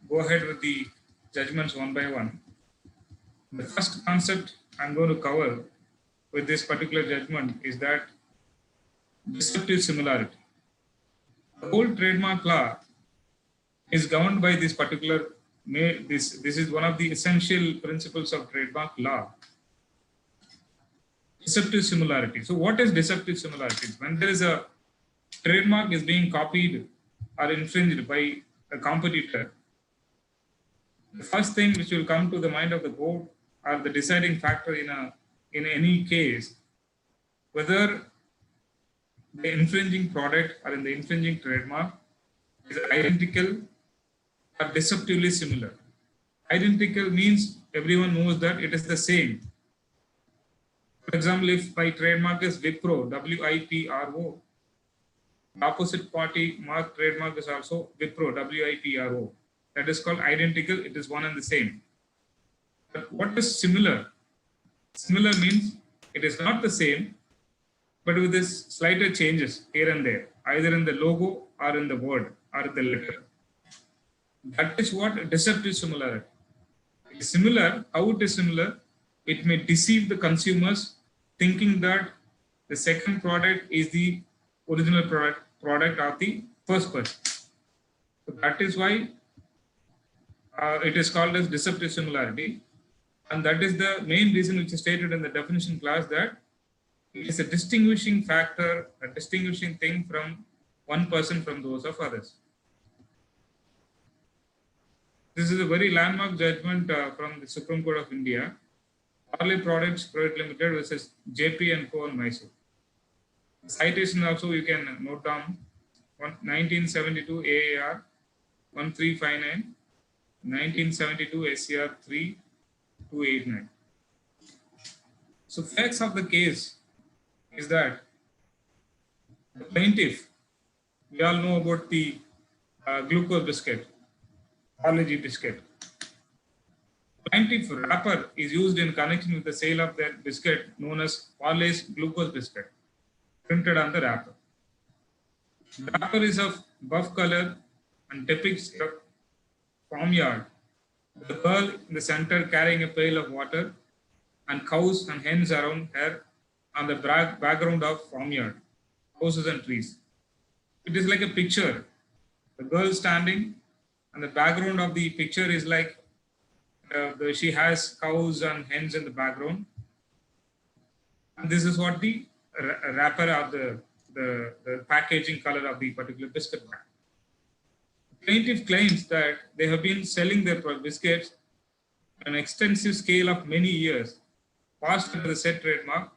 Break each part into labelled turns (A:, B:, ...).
A: go ahead with the judgments one by one. The first concept I'm going to cover with this particular judgment is that deceptive similarity. The whole trademark law is governed by this particular, this is one of the essential principles of trademark law. Deceptive similarity. So what is deceptive similarity? When there is a trademark is being copied or infringed by a competitor, the first thing which will come to the mind of the court or the deciding factor in any case, whether the infringing product or in the infringing trademark is identical or deceptively similar. Identical means everyone knows that it is the same. For example, if my trademark is Wipro, W-I-P-R-O, the opposite party mark trademark is also Wipro, W-I-P-R-O. That is called identical, it is one and the same. But what is similar? Similar means it is not the same, but with this slighter changes here and there, either in the logo or in the word or the letter. That is what deceptive similarity. It is similar. How it is similar? It may deceive the consumers thinking that the second product is the original product of the first person. So that is why it is called as deceptive similarity. And that is the main reason which is stated in the definition clause, that it is a distinguishing factor, a distinguishing thing from one person from those of others. This is a very landmark judgment from the Supreme Court of India. Parley Products Private Limited versus JP & Co. and Mysore. The citation also you can note down: 1972 AAR 1359, 1972 SCR 3289. So facts of the case is that the plaintiff, we all know about the glucose biscuit, Parle-G biscuit. Plaintiff wrapper is used in connection with the sale of their biscuit known as Parle's glucose biscuit, printed on the wrapper. The wrapper is of buff color and depicts a farmyard. The girl in the center carrying a pail of water and cows and hens around her on the background of farmyard, houses and trees. It is like a picture. The girl standing and the background of the picture is like she has cows and hens in the background. And this is what the wrapper or the packaging color of the particular biscuit bag. The plaintiff claims that they have been selling their biscuits on an extensive scale of many years, passed under the said trademark,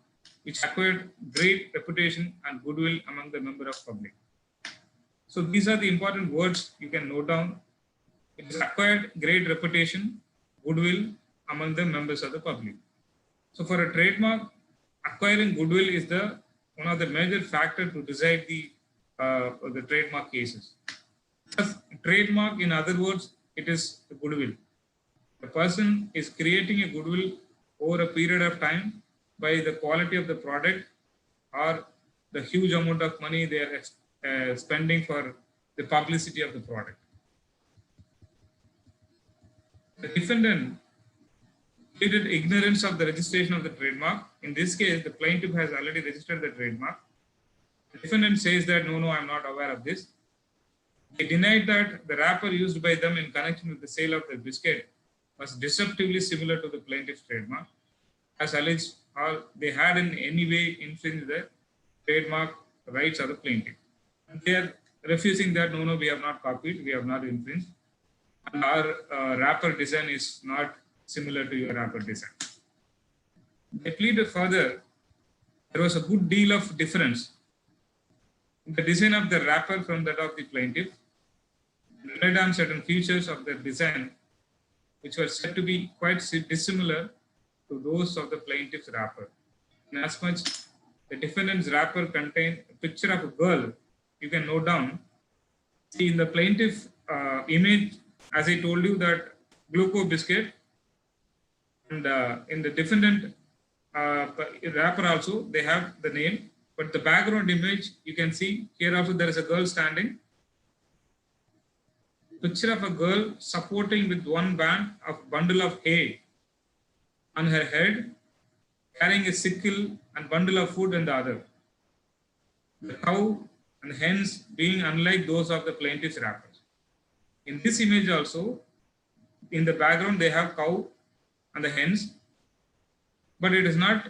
A: which acquired great reputation and goodwill among the member of public. So these are the important words you can note down. It has acquired great reputation, goodwill among the members of the public. So for a trademark, acquiring goodwill is one of the major factors to decide the trademark cases. Because trademark, in other words, it is a goodwill. The person is creating a goodwill over a period of time by the quality of the product or the huge amount of money they are spending for the publicity of the product. The defendant pleaded ignorance of the registration of the trademark. In this case, the plaintiff has already registered the trademark. The defendant says that, no, I'm not aware of this. They denied that the wrapper used by them in connection with the sale of the biscuit was deceptively similar to the plaintiff's trademark, as alleged, or they had in any way infringed the trademark rights of the plaintiff. And they are refusing that, no, we have not copied, we have not infringed, and our wrapper design is not similar to your wrapper design. They pleaded further, there was a good deal of difference in the design of the wrapper from that of the plaintiff. They relied on certain features of their design which were said to be quite dissimilar to those of the plaintiff's wrapper. Inasmuch the defendant's wrapper contained a picture of a girl, you can note down. See, in the plaintiff image, as I told you, that glucose biscuit, and in the defendant wrapper also, they have the name, but the background image, you can see here also there is a girl standing. Picture of a girl supporting with one band of bundle of hay on her head, carrying a sickle and bundle of food in the other. The cow and hens being unlike those of the plaintiff's rappers. In this image also, in the background they have cow and the hens, but it is not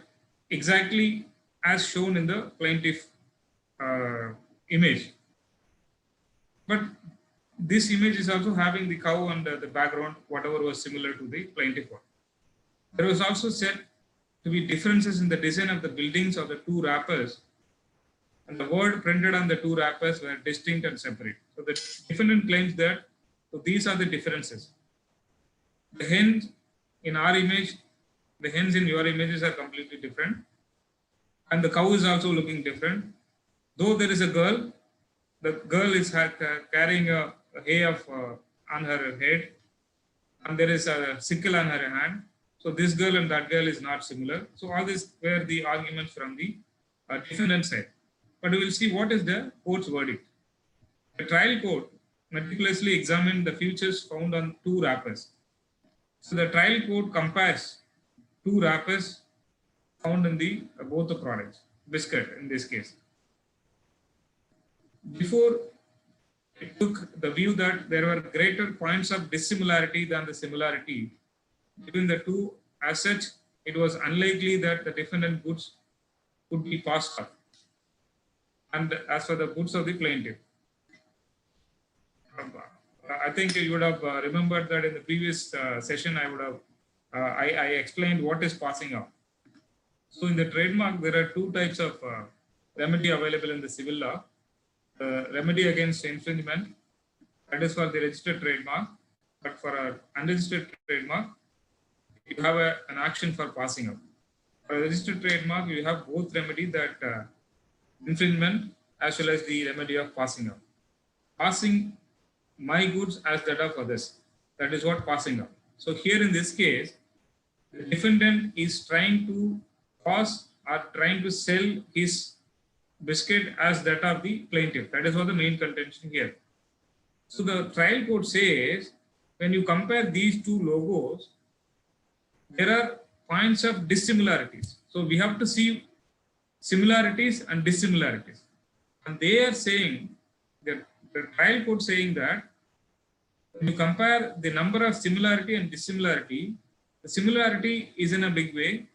A: exactly as shown in the plaintiff image. But this image is also having the cow and the background, whatever was similar to the plaintiff one. There was also said to be differences in the design of the buildings of the two wrappers, and the word printed on the two wrappers were distinct and separate. So the defendant claims that so these are the differences. The hens in our image, the hens in your images are completely different, and the cow is also looking different. Though there is a girl, the girl is carrying a hay of on her head, and there is a sickle on her hand. So this girl and that girl is not similar. So all these were the arguments from the defendant side. But we will see what is the court's verdict. The trial court meticulously examined the features found on two wrappers. So the trial court compares two wrappers found in the both the products, biscuit in this case. Before it took the view that there were greater points of dissimilarity than the similarity between the two. As such, it was unlikely that the defendant goods would be passed off. And as for the goods of the plaintiff, I think you would have remembered that in the previous session, I explained what is passing off. So in the trademark, there are two types of remedy available in the civil law. The remedy against infringement, that is for the registered trademark, but for an unregistered trademark, you have an action for passing up. For a registered trademark, you have both remedy, that infringement as well as the remedy of passing up. Passing my goods as that of others, that is what passing up. So here in this case, the defendant is trying to pass or trying to sell his biscuit as that of the plaintiff. That is what the main contention here. So the trial court says, when you compare these two logos, there are points of dissimilarities. So we have to see similarities and dissimilarities. And they are saying, the trial court saying that when you compare the number of similarity and dissimilarity, the similarity is in a big way.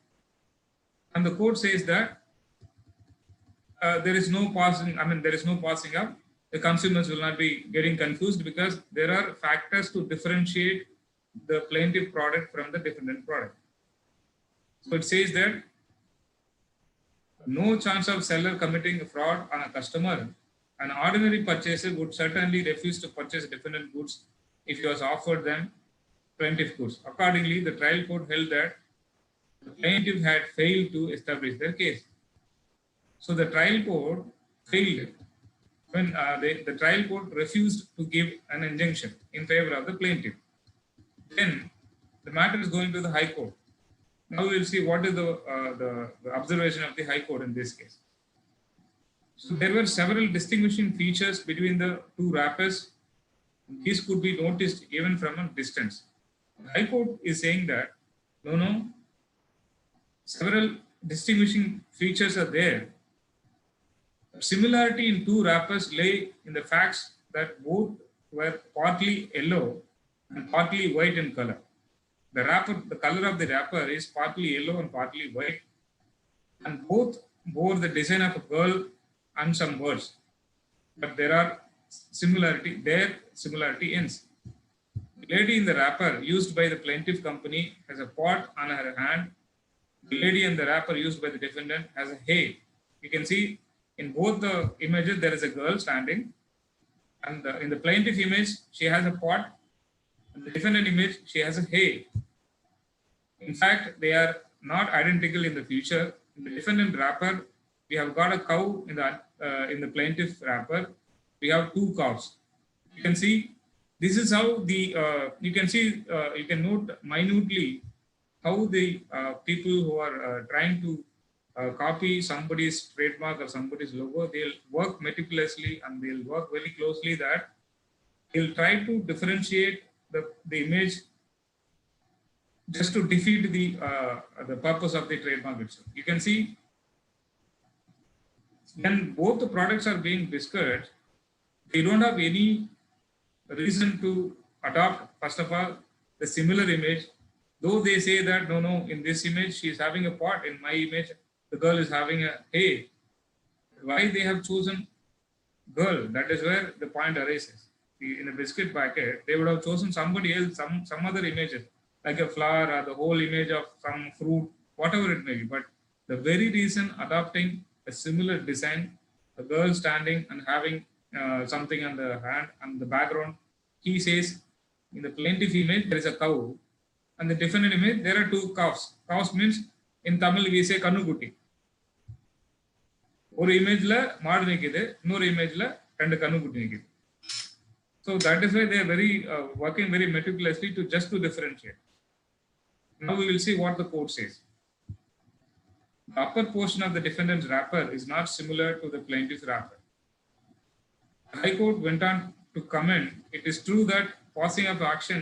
A: And the court says that there is no passing up. The consumers will not be getting confused because there are factors to differentiate the plaintiff product from the defendant product. So it says that no chance of seller committing a fraud on a customer. An ordinary purchaser would certainly refuse to purchase defendant goods if he was offered them plaintiff goods. Accordingly, the trial court held that the plaintiff had failed to establish their case. So the trial court failed when the trial court refused to give an injunction in favor of the plaintiff. Then the matter is going to the High Court. Now we will see what is the observation of the High Court in this case. So there were several distinguishing features between the two wrappers. These could be noticed even from a distance. The High Court is saying that no, several distinguishing features are there. Similarity in two wrappers lay in the facts that both were partly yellow and partly white in color. The color of the wrapper is partly yellow and partly white, and both bore the design of a girl and some words. But there similarity ends. The lady in the wrapper used by the plaintiff company has a pot on her hand. The lady in the wrapper used by the defendant has a hay. You can see in both the images there is a girl standing, and in the plaintiff image she has a pot. In the defendant image she has a hay. In fact, they are not identical in the future. In the defendant wrapper, we have got a cow. In the plaintiff wrapper, we have two cows. You can see this is how you can note minutely how the people who are trying to copy somebody's trademark or somebody's logo, they'll work meticulously and they'll work very closely that He'll try to differentiate the image just to defeat the purpose of the trademark itself. You can see when both the products are being discussed, they don't have any reason to adopt, first of all, the similar image. Though they say that, no, in this image, she is having a pot. In my image, the girl is having a hay. Why they have chosen girl? That is where the point arises. In a biscuit packet, they would have chosen somebody else, some other images, like a flower or the whole image of some fruit, whatever it may be. But the very reason adopting a similar design, a girl standing and having something on the hand and the background, he says in the plaintiff image there is a cow, and the defendant image there are two cows. Cows means in Tamil we say kannukutti. ஒரு இமேஜ்ல மாடு நிக்குது, இன்னொரு இமேஜ்ல ரெண்டு கன்னுக்குட்டி நிக்குது. So that is why they are very working very meticulously to differentiate. Now we will see what the court says. The upper portion of the defendant's wrapper is not similar to the plaintiff's wrapper. The High Court went on to comment, it is true that passing of action,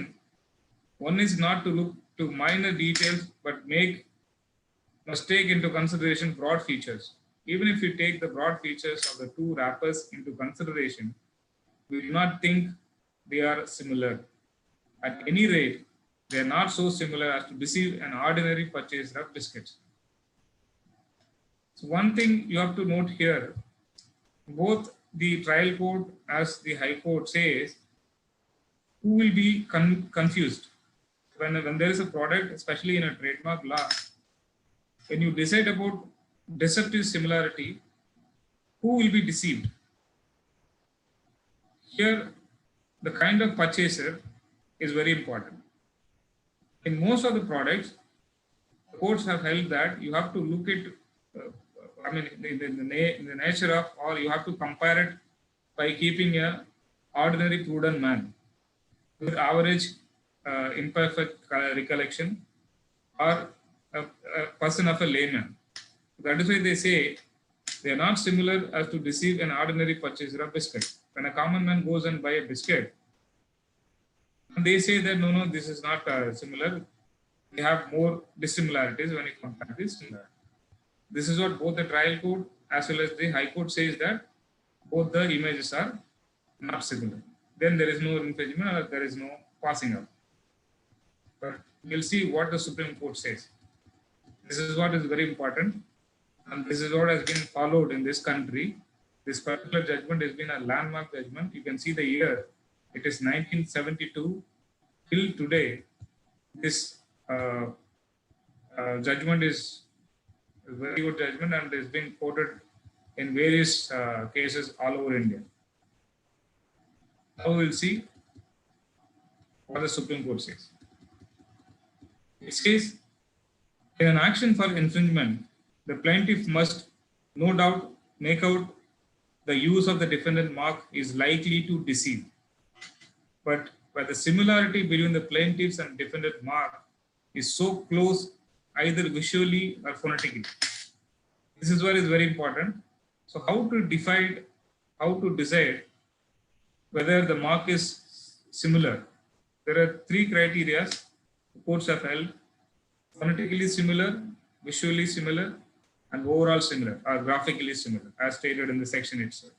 A: one is not to look to minor details but must take into consideration broad features. Even if you take the broad features of the two wrappers into consideration, we do not think they are similar. At any rate, they are not so similar as to deceive an ordinary purchaser of biscuits. So one thing you have to note here, both the trial court as the High Court says, who will be confused when there is a product, especially in a trademark law, when you decide about deceptive similarity, who will be deceived? Here, the kind of purchaser is very important. In most of the products, the courts have held that you have to look at, in the nature of, or you have to compare it by keeping a ordinary prudent man with average imperfect recollection or a person of a layman. That is why they say they are not similar as to deceive an ordinary purchaser of biscuit. When a common man goes and buy a biscuit, and they say that no, this is not similar. They have more dissimilarities when you compare this. This is what both the trial court as well as the High Court says, that both the images are not similar. Then there is no infringement or there is no passing up. But we'll see what the Supreme Court says. This is what is very important. And this is what has been followed in this country. This particular judgment has been a landmark judgment. You can see the year. It is 1972. Till today, this judgment is a very good judgment and is being quoted in various cases all over India. Now we'll see what the Supreme Court says. It says, in an action for infringement, the plaintiff must no doubt make out the use of the defendant mark is likely to deceive. But where the similarity between the plaintiff's and defendant mark is so close, either visually or phonetically. This is what is very important. So how to decide whether the mark is similar? There are three criteria the courts have held: phonetically similar, visually similar, and overall similar or graphically similar, as stated in the section itself.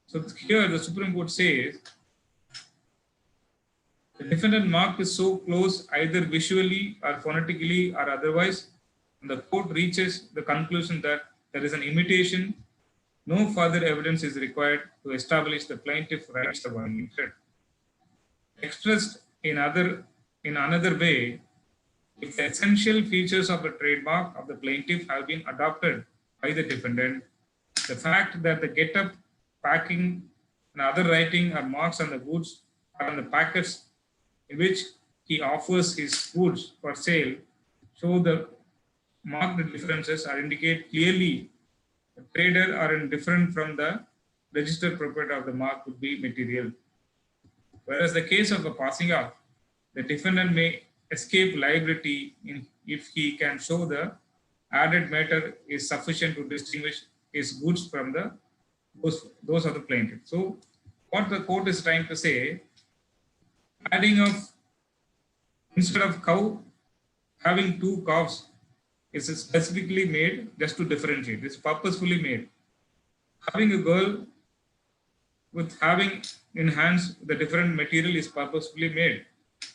A: So here the Supreme Court says the defendant mark is so close either visually or phonetically or otherwise, and the court reaches the conclusion that there is an imitation. No further evidence is required to establish the plaintiff rights the violated. Expressed in another way, if the essential features of the trademark of the plaintiff have been adopted by the defendant, the fact that the get-up, packing, and other writing or marks on the goods or on the packets in which he offers his goods for sale show the marked differences or indicate clearly the trader are different from the registered proprietor of the mark would be material. Whereas the case of a passing off, the defendant may escape liability if he can show the added matter is sufficient to distinguish his goods from those of the plaintiff. So What the court is trying to say, adding of, instead of cow having two calves, is specifically made just to differentiate. It's purposefully made. Having a girl with having in hands the different material is purposefully made.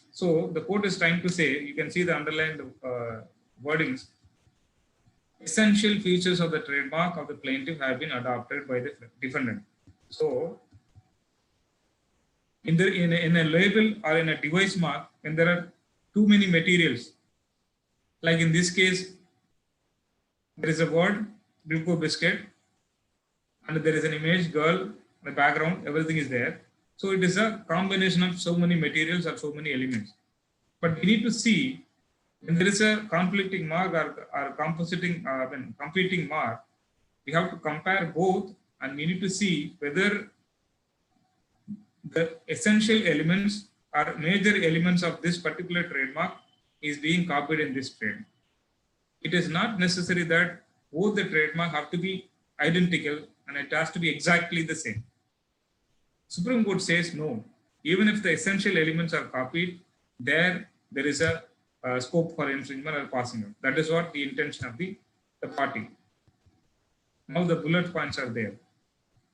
A: So the court is trying to say, you can see the underlined wordings, essential features of the trademark of the plaintiff have been adopted by the defendant. So in a label or in a device mark, when there are too many materials, like in this case, there is a word glucose biscuit, and there is an image girl, the background, everything is there. So it is a combination of so many materials or so many elements. But we need to see when there is a conflicting mark or competing mark, we have to compare both, and we need to see whether the essential elements or major elements of this particular trademark is being copied in this trade. It is not necessary that both the trademark have to be identical and it has to be exactly the same. Supreme Court says no. Even if the essential elements are copied, there is a scope for infringement or passing out. That is what the intention of the party. Now the bullet points are there.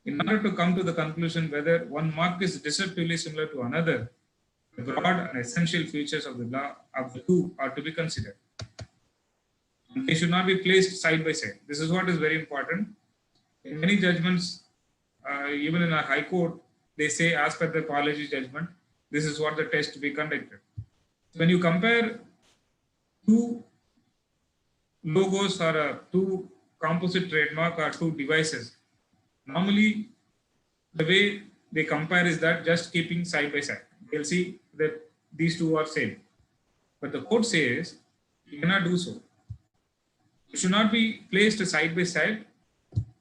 A: In order to come to the conclusion whether one mark is deceptively similar to another, the broad and essential features of the law of the two are to be considered. They should not be placed side by side. This is what is very important. In many judgments, even in our High Court, they say, as per the college judgment, this is what the test to be conducted. When you compare two logos or two composite trademark or two devices, normally the way they compare is that just keeping side by side. They'll see that these two are same. But the court says you cannot do so. It should not be placed side by side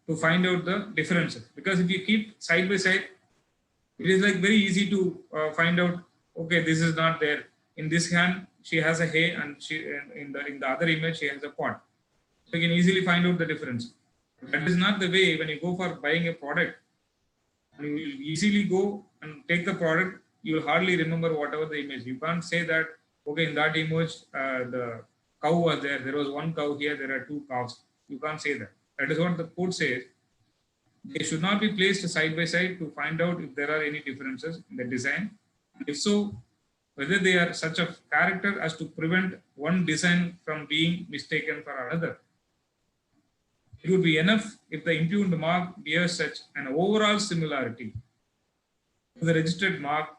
A: to find out the differences. Because if you keep side by side, it is like very easy to find out, okay, this is not there. In this hand, she has a hay, and in the other image, she has a pot. So you can easily find out the difference. That is not the way when you go for buying a product. You will easily go and take the product, you will hardly remember whatever the image. You can't say that, okay, in that image, the cow was there. There was one cow here, there are two cows. You can't say that. That is what the court says. They should not be placed side by side to find out if there are any differences in the design. If so, whether they are such a character as to prevent one design from being mistaken for another. It would be enough if the impugned mark bears such an overall similarity to the registered mark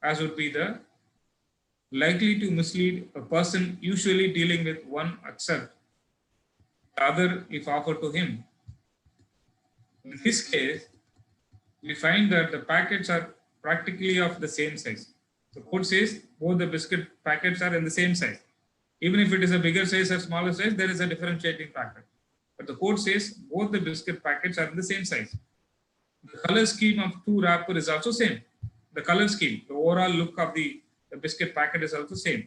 A: as would be the likely to mislead a person usually dealing with one except the other if offered to him. In this case, we find that the packets are practically of the same size. The court says both the biscuit packets are in the same size. Even if it is a bigger size or smaller size, there is a differentiating factor. But the court says both the biscuit packets are in the same size. The color scheme of two wrapper is also same. The color scheme, the overall look of the biscuit packet is also same.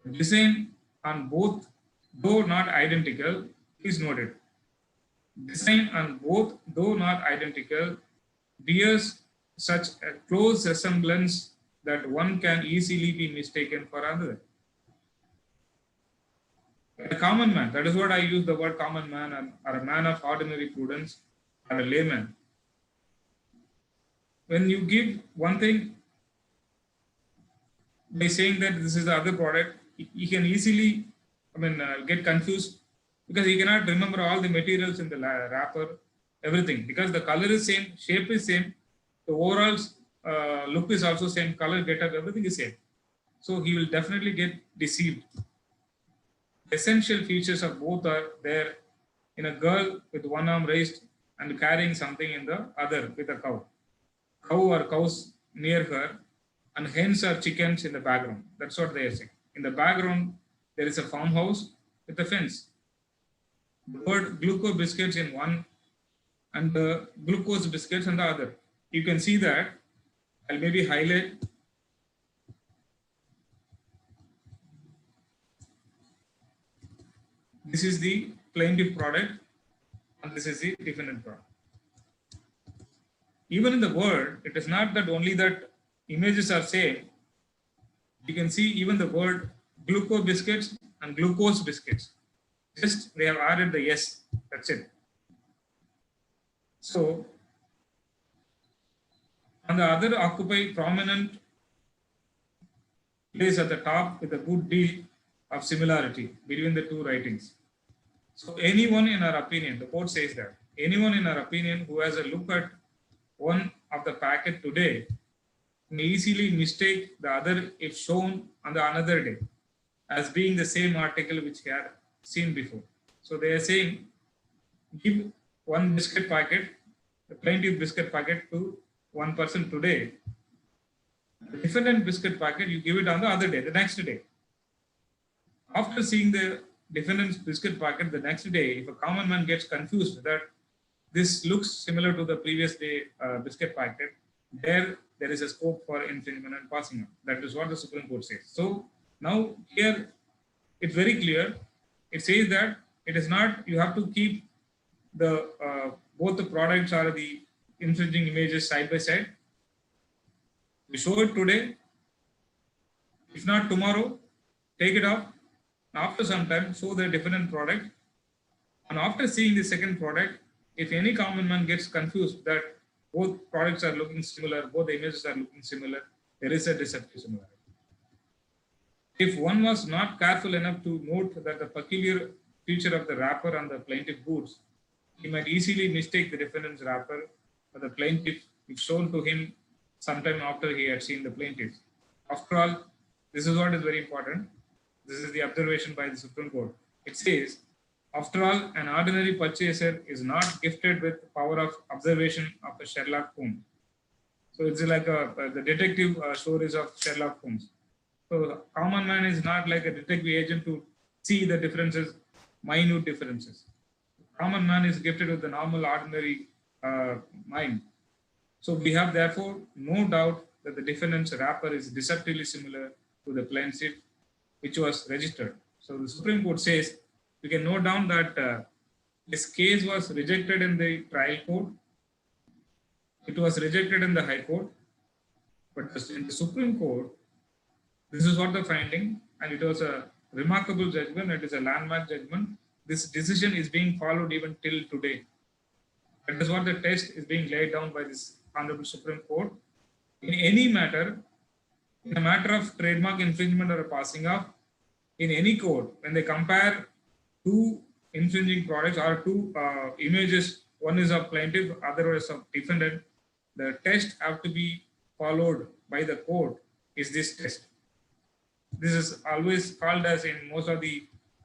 A: The design on both, though not identical, is noted. Design on both, though not identical, bears such a close resemblance that one can easily be mistaken for another. A common man, that is what I use the word common man, or a man of ordinary prudence, or a layman. When you give one thing by saying that this is the other product, he can easily get confused because he cannot remember all the materials in the wrapper, everything, because the color is same, shape is same, the overall look is also same, color, getup, everything is same. So he will definitely get deceived. Essential features of both are there in a girl with one arm raised and carrying something in the other with a cow. Cow or cows near her, and hens or chickens in the background. That's what they are saying. In the background, there is a farmhouse with a fence. The word glucose biscuits in one and the glucose biscuits in the other. You can see that. I'll maybe highlight. This is the plaintiff product and this is the defendant product. even in the word, it is not that only that images are same. You can see even the word glucose biscuits and glucose biscuits. Just they have added the yes. That's it. So, and the other occupy prominent place at the top with a good deal of similarity between the two writings. So anyone in our opinion, the quote says that anyone in our opinion who has a look at one of the packet today may easily mistake the other if shown on the another day as being the same article which he had seen before. So they are saying give one biscuit packet, the plaintiff biscuit packet to one person today. The defendant biscuit packet, you give it on the other day, the next day. After seeing the defendant's biscuit packet the next day, if a common man gets confused that this looks similar to the previous day biscuit packet, there is a scope for infringement and passing on. That is what the Supreme Court says. So now here it's very clear. It says that it is not, you have to keep the both the products or the infringing images side by side. You show it today. If not tomorrow, take it off. After some time, show the different product. And after seeing the second product, if any common man gets confused that both products are looking similar, both the images are looking similar, there is a deceptive similarity. If one was not careful enough to note that the peculiar feature of the wrapper on the plaintiff goods, he might easily mistake the defendant's wrapper for the plaintiff if shown to him sometime after he had seen the plaintiff. After all, this is what is very important. This is the observation by the Supreme Court. It says, after all, an ordinary purchaser is not gifted with power of observation of a Sherlock Holmes. So it's like the detective stories of Sherlock Holmes. So common man is not like a detective agent to see the differences, minute differences. Common man is gifted with the normal, ordinary mind. So we have therefore no doubt that the defendant's wrapper is deceptively similar to the plaintiff which was registered. So the Supreme Court says we can note down that this case was rejected in the trial court. It was rejected in the High Court, but in the Supreme Court, this is what the finding, and it was a remarkable judgment. It is a landmark judgment. This decision is being followed even till today. That is what the test is being laid down by this Honorable Supreme Court. In any matter, in a matter of trademark infringement or a passing off, in any court, when they compare two infringing products or two images, one is of plaintiff, other is of defendant, the test have to be followed by the court is this test. This is always called as in most of the